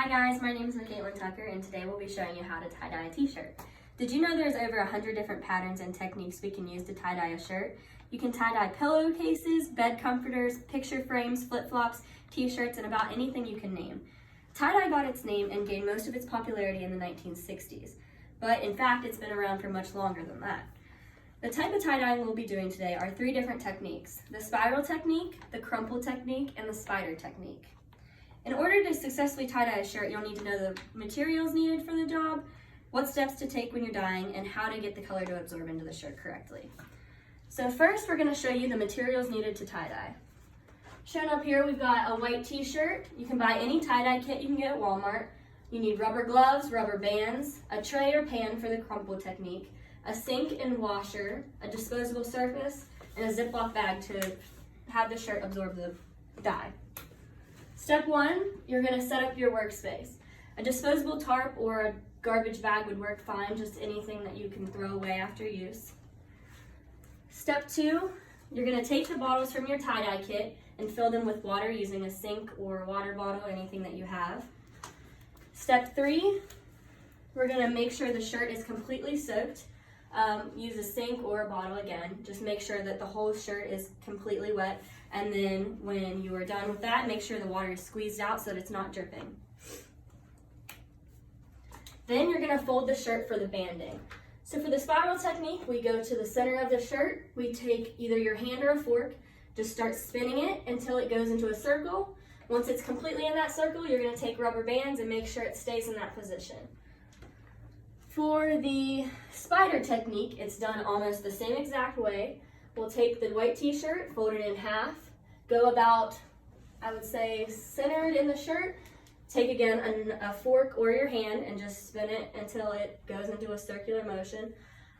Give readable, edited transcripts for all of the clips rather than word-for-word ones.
Hi guys, my name is Caitlin Tucker and today we'll be showing you how to tie-dye a t-shirt. Did you know there's over 100 different patterns and techniques we can use to tie-dye a shirt? You can tie-dye pillowcases, bed comforters, picture frames, flip-flops, t-shirts, and about anything you can name. Tie-dye got its name and gained most of its popularity in the 1960s, but in fact it's been around for much longer than that. The type of tie-dyeing we'll be doing today are three different techniques: the spiral technique, the crumple technique, and the spider technique. In order to successfully tie-dye a shirt, you'll need to know the materials needed for the job, what steps to take when you're dyeing, and how to get the color to absorb into the shirt correctly. So first, we're going to show you the materials needed to tie-dye. Shown up here, we've got a white t-shirt. You can buy any tie-dye kit you can get at Walmart. You need rubber gloves, rubber bands, a tray or pan for the crumple technique, a sink and washer, a disposable surface, and a Ziploc bag to have the shirt absorb the dye. Step one, you're going to set up your workspace. A disposable tarp or a garbage bag would work fine, just anything that you can throw away after use. Step two, you're going to take the bottles from your tie-dye kit and fill them with water using a sink or water bottle, anything that you have. Step three, we're going to make sure the shirt is completely soaked. Use a sink or a bottle again. Just make sure that the whole shirt is completely wet. And then when you are done with that, make sure the water is squeezed out so that it's not dripping. Then you're going to fold the shirt for the banding. So for the spiral technique, we go to the center of the shirt. We take either your hand or a fork, just start spinning it until it goes into a circle. Once it's completely in that circle, you're going to take rubber bands and make sure it stays in that position. For the spider technique, it's done almost the same exact way. We'll take the white t-shirt, fold it in half, go about, I would say, centered in the shirt. Take again a fork or your hand and just spin it until it goes into a circular motion.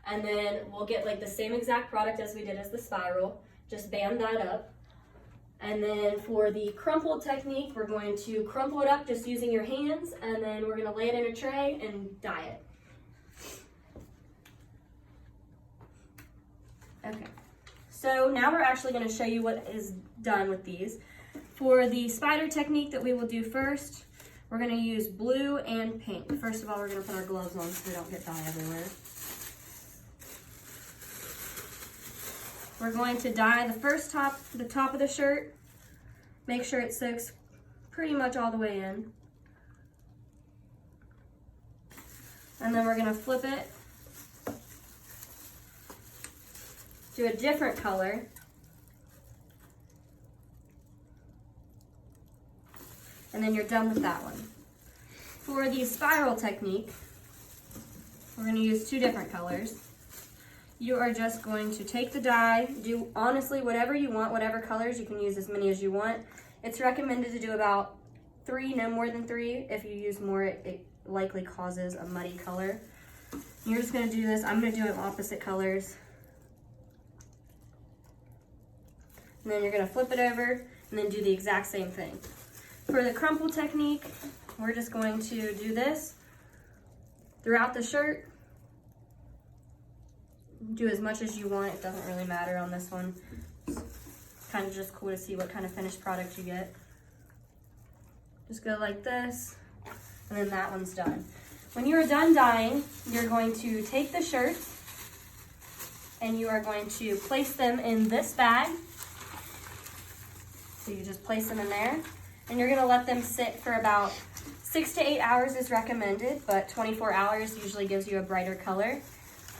And then we'll get like the same exact product as we did as the spiral, just band that up. And then for the crumple technique, we're going to crumple it up just using your hands, and then we're gonna lay it in a tray and dye it. Okay. So now we're actually going to show you what is done with these. For the spider technique that we will do first, we're going to use blue and pink. First of all, we're going to put our gloves on so we don't get dye everywhere. We're going to dye the top of the shirt. Make sure it soaks pretty much all the way in. And then we're going to flip it. Do a different color. And then you're done with that one. For the spiral technique, we're going to use two different colors. You are just going to take the dye, do honestly whatever you want, whatever colors, you can use as many as you want. It's recommended to do about 3, no more than 3. If you use more, it likely causes a muddy color. You're just going to do this. I'm going to do it opposite colors. And then you're going to flip it over and then do the exact same thing. For the crumple technique, we're just going to do this throughout the shirt. Do as much as you want. It doesn't really matter on this one. It's kind of just cool to see what kind of finished product you get. Just go like this, and then that one's done. When you are done dyeing, you're going to take the shirts and you are going to place them in this bag. So you just place them in there, and you're gonna let them sit for about 6 to 8 hours is recommended, but 24 hours usually gives you a brighter color.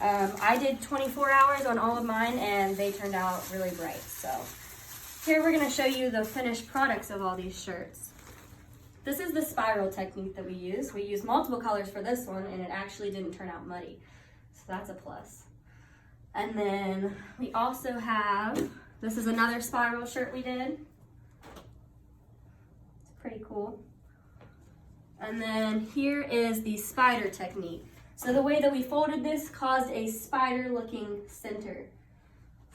I did 24 hours on all of mine, and they turned out really bright. So here we're gonna show you the finished products of all these shirts. This is the spiral technique that we use. We used multiple colors for this one, and it actually didn't turn out muddy. So that's a plus. And then we also have, this is another spiral shirt we did. Pretty cool. And then here is the spider technique. So the way that we folded this caused a spider looking center.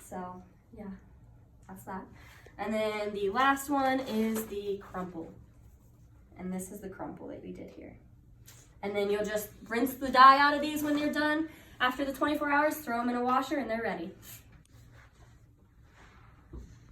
So yeah, that's that. And then the last one is the crumple. And this is the crumple that we did here. And then you'll just rinse the dye out of these when they're done. After the 24 hours, throw them in a washer and they're ready.